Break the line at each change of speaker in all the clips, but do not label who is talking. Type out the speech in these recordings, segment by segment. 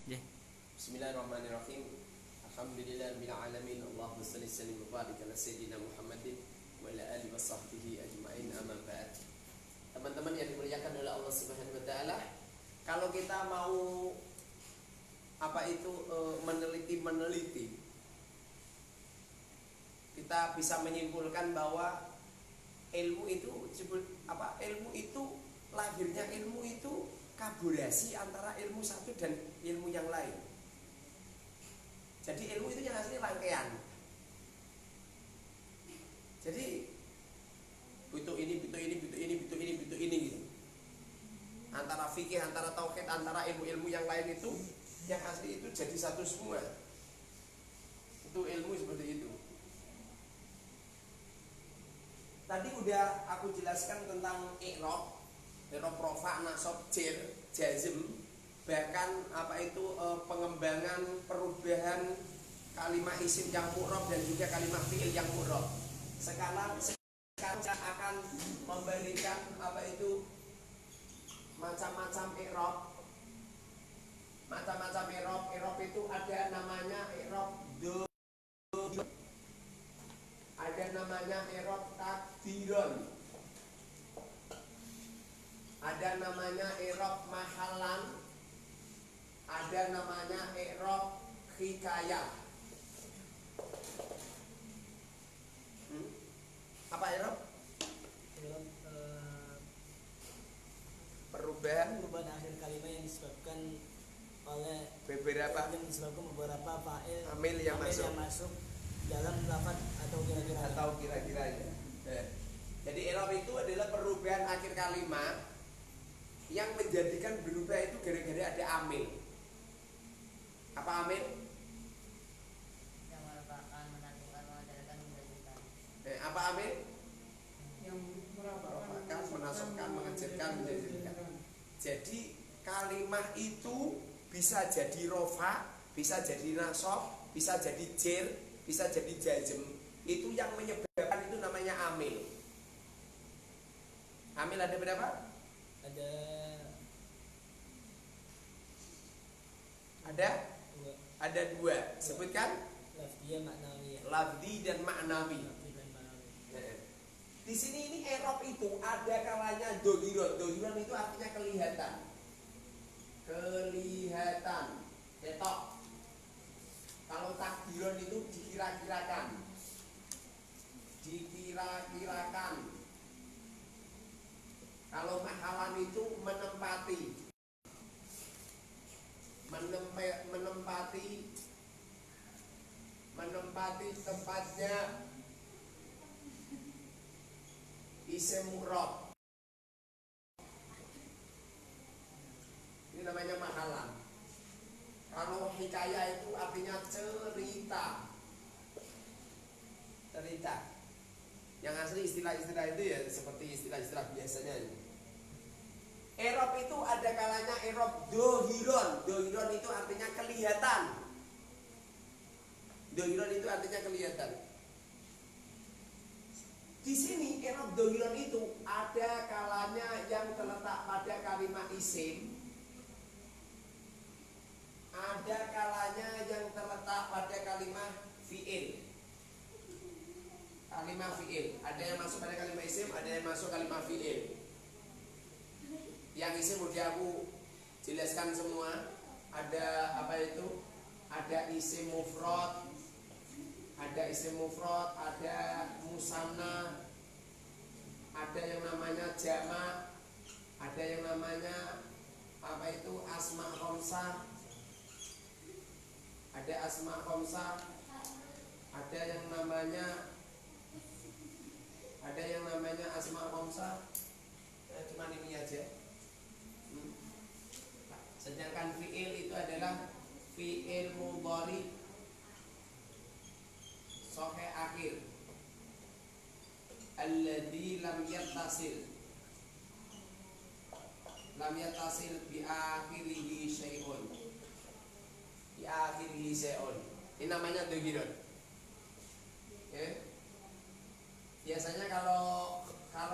Ya.
Bismillahirrahmanirrahim. Alhamdulillahirabbil alamin. Allahumma shalli wa barik ala sayyidina Muhammadin wa ala alihi washabbihi ajmain. Amma ba'd. Teman-teman yang dimuliakan oleh Allah Subhanahu wa taala, kalau kita mau meneliti, kita bisa menyimpulkan bahwa ilmu itu lahirnya ilmu itu kolaborasi antara ilmu satu dan ilmu yang lain. Jadi ilmu itu yang asli rangkaian. Jadi butuh ini gitu. Antara fikih, antara tauhid, antara ilmu-ilmu yang lain itu yang asli itu jadi satu semua. Itu ilmu seperti itu. Tadi udah aku jelaskan tentang i'rab, rofa, nasab, jar, jazm, bahkan pengembangan perubahan kalimat isim yang mu'rab dan juga kalimat fi'il yang mu'rab. Sekarang saya akan memberikan macam-macam i'rab. Macam-macam i'rab. I'rab itu ada namanya i'rab do, ada namanya i'rab takdiron, ada namanya i'rab mahalan, ada namanya i'rab hikayah. Apa i'rab? Perubahan
akhir kalimat yang disebabkan oleh beberapa fa'il
amil yang
masuk dalam lafaz atau kira-kira
Jadi i'rab itu adalah perubahan akhir kalimat yang menjadikan berubah itu gara-gara ada amil. Apa amil?
Yang merupakan menentukan, mengajarkan, menjadikan.
Apa amil?
Yang
merupakan, menasabkan, mengajarkan, menjadikan. Jadi kalimat itu bisa jadi rofa, bisa jadi nasab, bisa jadi jar, bisa jadi jazm. Itu yang menyebabkan itu namanya amil. Amil ada berapa? Ada dua. Sebutkan. Lafzi dan ma'nawi. Di sini ini i'rab itu ada kalanya dohiron. Dohiron itu artinya kelihatan. Kelihatan. Ketok. Kalau takdiron itu dikira-kirakan. Dikira-kirakan. Kalau mahalan itu menempati. Menempati tempatnya isim mu'rab. Ini namanya mahalan. Kalau hikayah itu artinya cerita. Yang asli istilah-istilah itu ya seperti istilah-istilah biasanya ini. I'rab itu ada kalanya i'rab dohiron. Dohiron itu artinya kelihatan. Dohiron itu artinya kelihatan. Di sini i'rab dohiron itu ada kalanya yang terletak pada kalimat isim, ada kalanya yang terletak pada kalimat fi'il. Kalimat fi'il, ada yang masuk pada kalimat isim, ada yang masuk kalimat fi'il. Yang isim udah aku jelaskan semua. Ada ada isim mufrad, ada musanna, ada yang namanya jama', ada yang namanya asma khamsah, ada asma khamsah, ada yang namanya asma khamsah. Cuma ini aja. Sedangkan fi'il itu adalah fi'il mudhari sahih akhir, alladzi lam yattasil bi akhirihi syai'un. Ini namanya dohiron. Biasanya kalau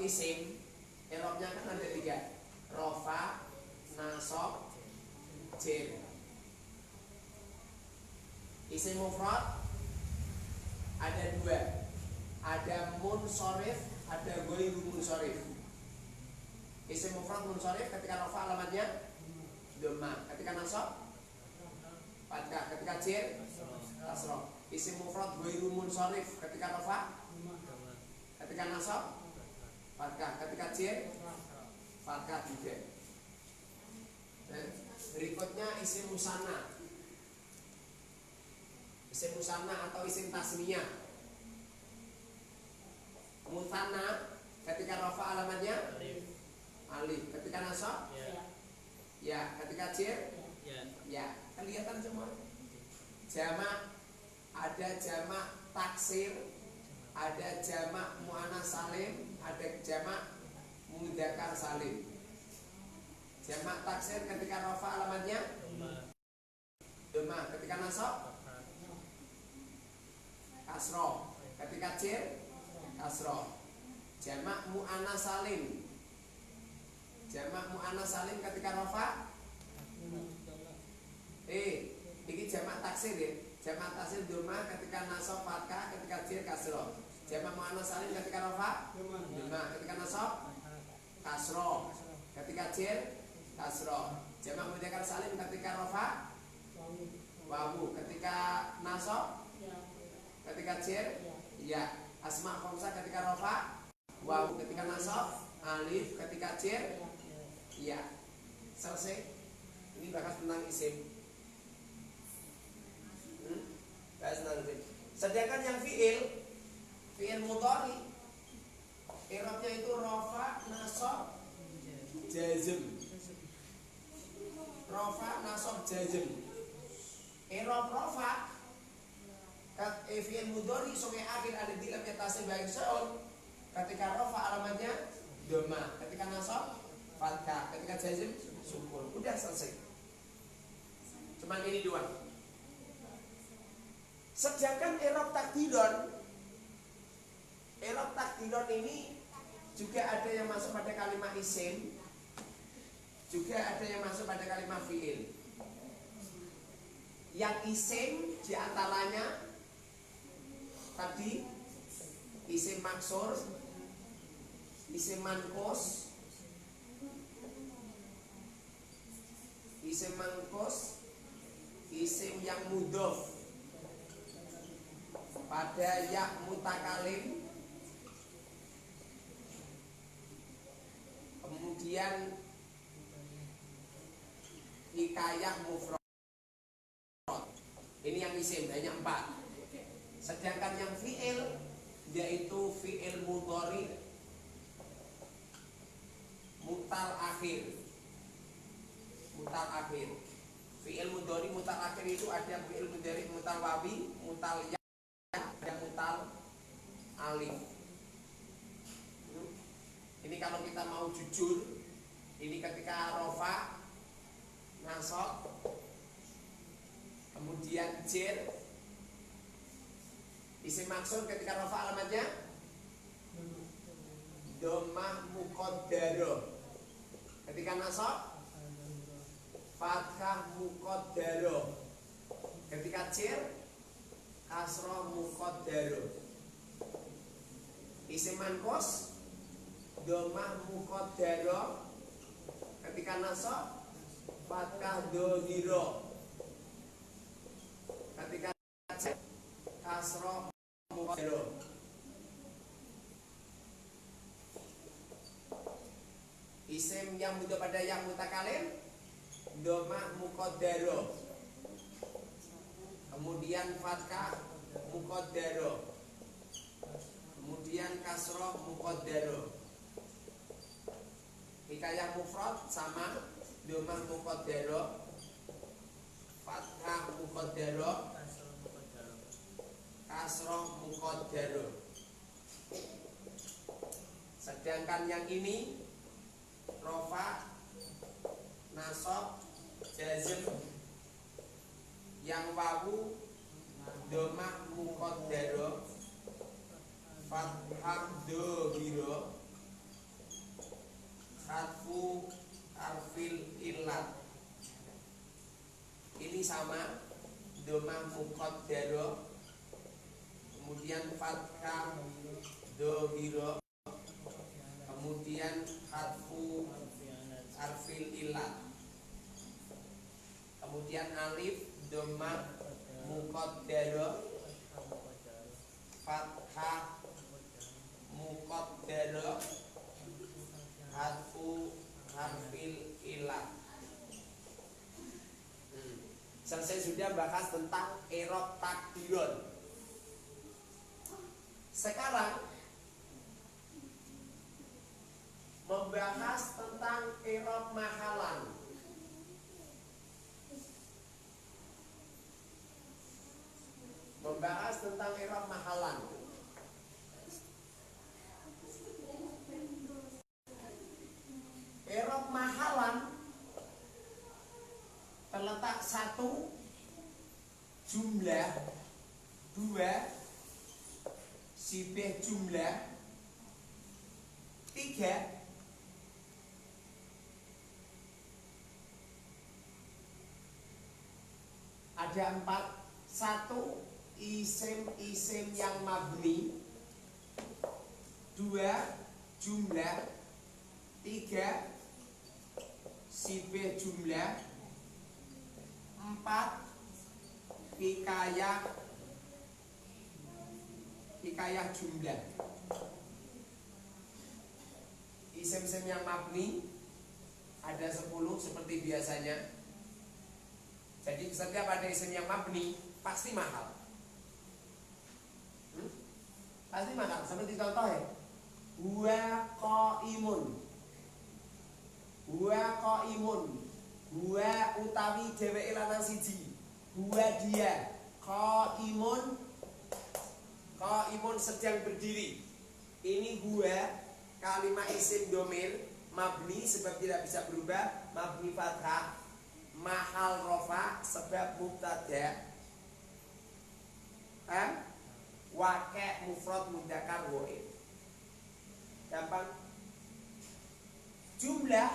isim i'rabnya kan ada 3. Rofa, nasab, jar. Isim mufrad ada dua, ada munsorif, ada ghairu munsorif. Isim mufrad munsorif ketika rafa alamatnya dhamma, ketika nasab fathah, ketika jar kasrah. Isim mufrad ghairu munsorif ketika rafa, ketika nasab fathah, ketika jar fathah juga. Berikutnya isim musanna. Isim musanna atau isim tasniyah. Musanna ketika rafa alamatnya alif, ketika nasab ya, ketika jar ya. Kelihatan semua. Jamak ada jamak taksir, ada jamak muannas salim, ada jamak mudzakkar salim. Jamak taksir ketika rafa alamatnya dhamma, ketika nasab kasroh, ketika jar kasroh. Jamak muannas salim. Jamak muannas salim ketika rafa ini jamak taksir ya. Jamak taksir dhamma, ketika nasab fathah, ketika jar kasroh. Jamak muannas salim ketika rafa dhamma, ketika nasab kasroh, ketika jar kasroh. Jamak mudzakkar salim ketika rafa wawu, ketika nasab, ketika jar ya. Asma khamsah ketika rafa wawu, ketika nasab alif, ketika jar ya. Selesai. Ini bahas tentang isim. Bahas tentang isim. Sedangkan yang fiil mudhari, i'rabnya itu rafa, nasab, jazm. Rafa, nasab, jazm. I'rab rafa fiil mudhari sungai akhir ada di lam tasih baik seon. Ketika rafa alamatnya dhamma, ketika nasab fathah, ketika jazm sukun. Udah selesai. Cuman ini dua. Sedangkan i'rab takdiron ini juga ada yang masuk pada kalimat isim, juga ada yang masuk pada kalimat fiil. Yang isim diantaranya tadi isim maksur, isim manqus, isim yang mudhof pada ya mutakalim, kemudian hikayah mufrad. Ini yang isim hanya 4. Sedangkan yang fiil yaitu fiil mudhari mutal akhir. Fiil mudhari mutal akhir itu ada fiil mudhari mutal wawi, mutal ya, ada mutal alif. Ini kalau kita mau jujur, ini ketika rafa, nasab, kemudian jar, isim maksur ketika rafa alamatnya dhammah muqaddarah, ketika nasab fathah muqaddarah, ketika jar kasrah muqaddarah. Isim manqus dhammah muqaddarah, ketika nasab fathah dhahirah, ketika jar kasrah muqaddarah. Isim yang mudah pada yang mutakalim dhammah muqaddarah, kemudian fathah muqaddarah, kemudian kasrah muqaddarah. Hikayah mufrad sama dhammah muqaddarah, fathah muqaddarah, kasrah muqaddarah. Sedangkan yang ini rafa, nasab, jazm, yang wawu dhammah muqaddarah, fathah dhahirah, harfu harfil illat. Ini sama domah muqaddaro, kemudian fathah dohiro, kemudian harfu harfil ilat, kemudian alif domah muqaddaro, fathah muqaddaro, harfu harfil ilat. Selesai sudah bahas tentang i'rab takdirun. Sekarang membahas tentang i'rab mahalan. Membahas tentang i'rab mahalan. I'rab mahalan terletak satu jumlah, dua sibih jumlah, tiga ada empat, satu isim yang mabni, dua jumlah, tiga sibih jumlah, empat hikayah jumlah. Isim-isim yang mabni ada 10 seperti biasanya. Jadi setiap ada isim yang mabni pasti mahal. Pasti mahal. Seperti contoh ya, huwa qaimun, huwa qaimun, huwa utawi dheweke lanang siji, huwa dia, qaimun sedang berdiri. Ini huwa kalimat isim domir mabni sebab tidak bisa berubah, mabni fathah, mahal rofa sebab mubtada, waqi' mufrad mudzakkar ghaib. Gampang. Jumlah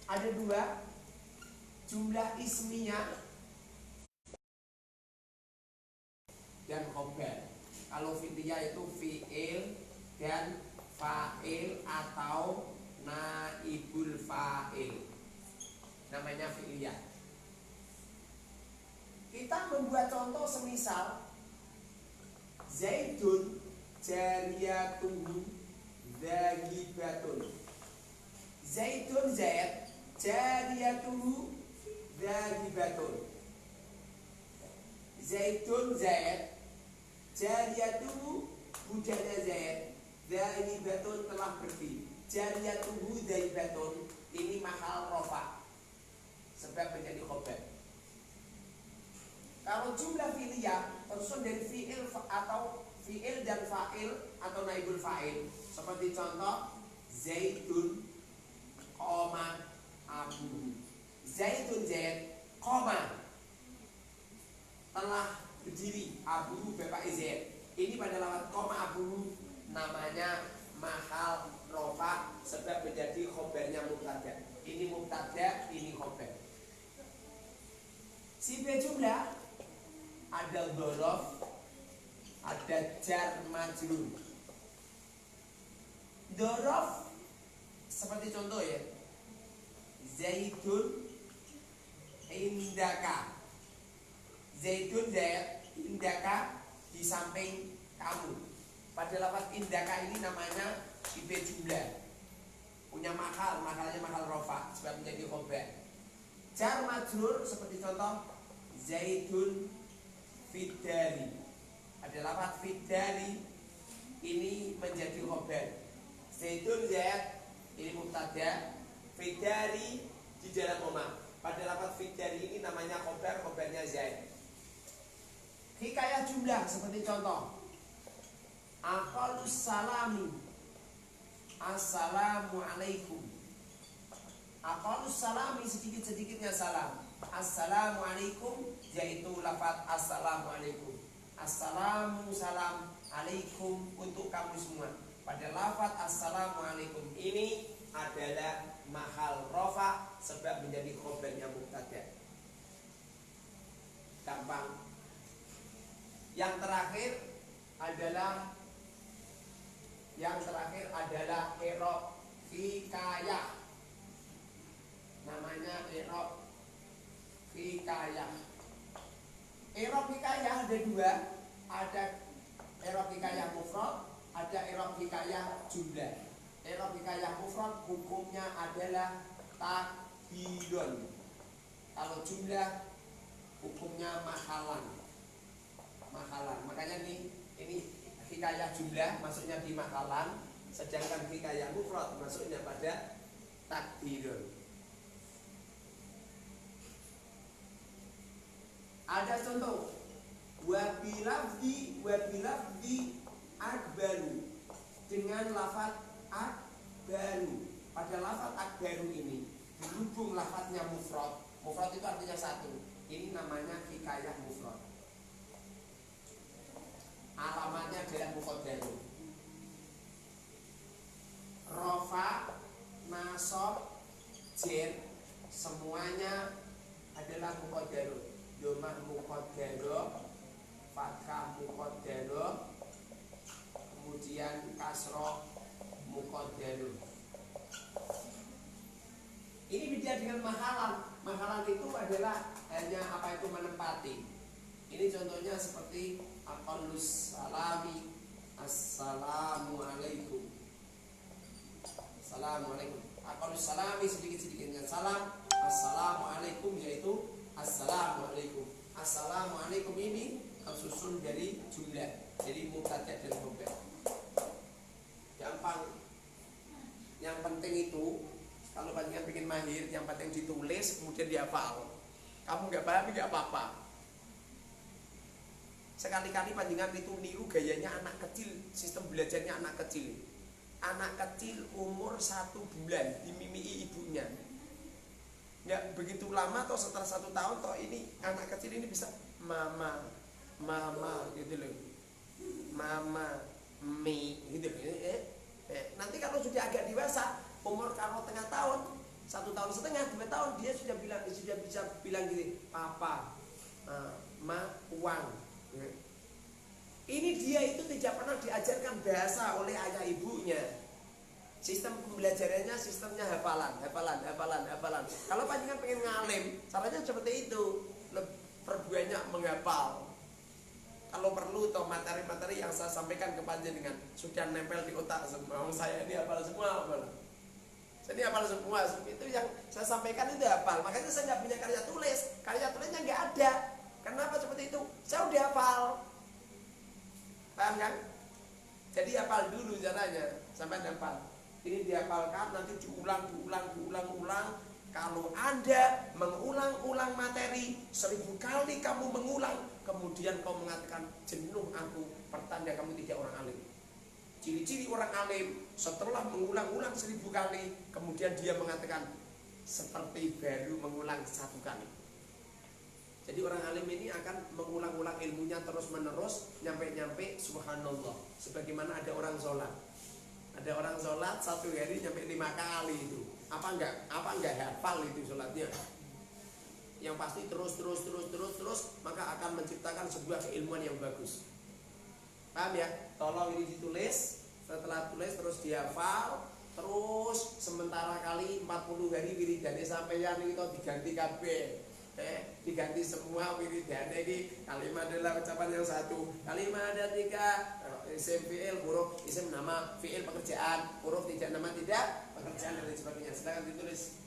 ada dua, jumlah ismiyah dan khobar. Kalau fi'liyah itu fi'il dan fa'il atau naibul fa'il, namanya fi'liyah. Kita membuat contoh semisal Zaidun jariyatuhu dhahibatun. Zaidun Zaid, jariyatuhu dhahibatun. Zaidun Zaid, jariyatuhu budaknya Zaid, dhahibatun telah pergi. Jariyatuhu dhahibatun ini mahal rofa sebab menjadi khobar. Kalau jumlah fi'liyah tersusun dari fi'il atau fi'il dan fa'il atau naibul fa'il, seperti contoh Zaidun qoma abuhu. Zaidun Zaid qoma telah berdiri, abuhu bapak Zaid. Ini pada lafaz qoma abuhu namanya mahal rofa sebab menjadi khobarnya mubtada. Ini mubtada, ini khobar. Sifat jumlah ada dhorof, ada jar majrur. Dhorof seperti contoh ya, Zaidun indaka. Zaidun Zaid, indaka di samping kamu. Pada lafaz indaka ini namanya sifat jumlah, punya mahal, mahalnya mahal rofa sebab menjadi khobar. Jar majrur seperti contoh Zaidun fiddari. Ada lafaz fiddari ini menjadi khobar. Zaidun Zaid ini mubtada, fiddari di dalam koma. Pada lafaz fiddari ini namanya khobar, khobarnya Zaid. Hikayah jumlah seperti contoh aqalus salami, assalamu alaikum. Aqalus salami sedikit-sedikitnya salam. Assalamu alaikum yaitu lafaz assalamu alaikum. Assalamu salam, alaikum untuk kamu semua. Pada lafaz assalamu alaikum ini adalah mahal rofa sebab menjadi khobarnya mubtada. gampang. Yang terakhir adalah i'rab hikayah. Namanya i'rab hikayah. I'rab hikayah ada dua, ada i'rab hikayah mufrad, ada i'rab hikayah jumlah. I'rab hikayah mufrad hukumnya adalah takdirun. Kalau jumlah hukumnya mahalan. Makanya ini hikayah jumlah masuknya di mahalan, sedangkan hikayah mufrad masuknya pada takdirun. Ada contoh wabilafdi akbaru, dengan lafaz akbaru. Pada lafaz akbaru ini berhubung lafaznya mufrad itu artinya satu. Ini namanya hikayah mufrad. Alamatnya adalah muqaddarun. Rafa, nasab, jar semuanya adalah muqaddarun. Domah muqaddarah, fathah muqaddarah, kemudian kasroh muqaddarun. Ini beda dengan mahalan. Mahalan itu adalah hanya menempati. Ini contohnya seperti aqallus salami, assalamualaikum. Assalamualaikum. Aqallus salami sedikit-sedikitnya salam, assalamualaikum yaitu assalamualaikum. Assalamualaikum ini tersusun dari jumlah, jadi mubtada dan khabar. Gampang. Yang penting itu kalau panjenengan pengen mahir, yang penting ditulis kemudian dihafal. Kamu nggak paham nggak apa-apa. Sekali-kali panjenengan itu niru gayanya anak kecil, sistem belajarnya anak kecil. Anak kecil umur 1 bulan dimimii ibunya. Nggak begitu lama atau setelah 1 tahun toh ini anak kecil ini bisa mama gitu loh. Mama, mi gitu. Nanti kalau sudah agak dewasa, umur kalau tengah tahun, 1 tahun setengah, 2 tahun, dia sudah bisa bilang gini, papa, ma, uang. Ini dia itu tidak pernah diajarkan bahasa oleh ayah ibunya. Sistem pembelajarannya sistemnya hafalan. Kalau panjenengan pengen ngalim, caranya seperti itu, perbanyak menghafal. Kalau perlu toh materi-materi yang saya sampaikan ke panjenengan sudah nempel di otak semua. Saya ini hafal semua, Jadi hafal semua. Itu yang saya sampaikan itu hafal. Makanya saya nggak punya karya tulis. Karya tulisnya nggak ada. Kenapa seperti itu? Saya udah hafal. Paham kan? Jadi hafal dulu caranya sampai hafal. Ini dihafalkan, nanti diulang. Kalau Anda mengulang-ulang materi 1000 kali kamu mengulang, kemudian kau mengatakan jenuh aku, pertanda kamu tidak orang alim. Ciri-ciri orang alim setelah mengulang-ulang 1000 kali, kemudian dia mengatakan seperti baru mengulang 1 kali. Jadi orang alim ini akan mengulang-ulang ilmunya terus-menerus, nyampe-nyampe subhanallah. Sebagaimana ada orang sholat. Ada orang sholat 1 hari nyampe 5 kali itu. Apa enggak hafal itu sholatnya? Yang pasti terus, maka akan menciptakan sebuah keilmuan yang bagus. Paham ya? Tolong ini ditulis, setelah tulis terus dihafal, terus sementara kali 40 hari wiridane sampeyan itu diganti kabeh. Diganti semua wiridane iki kalimat adalah ucapan yang satu. Kalimat ada 3, isim fi'il, huruf isim nama, fi'il pekerjaan, huruf tidak nama tidak pekerjaan dan lain sebagainya. Silakan ditulis.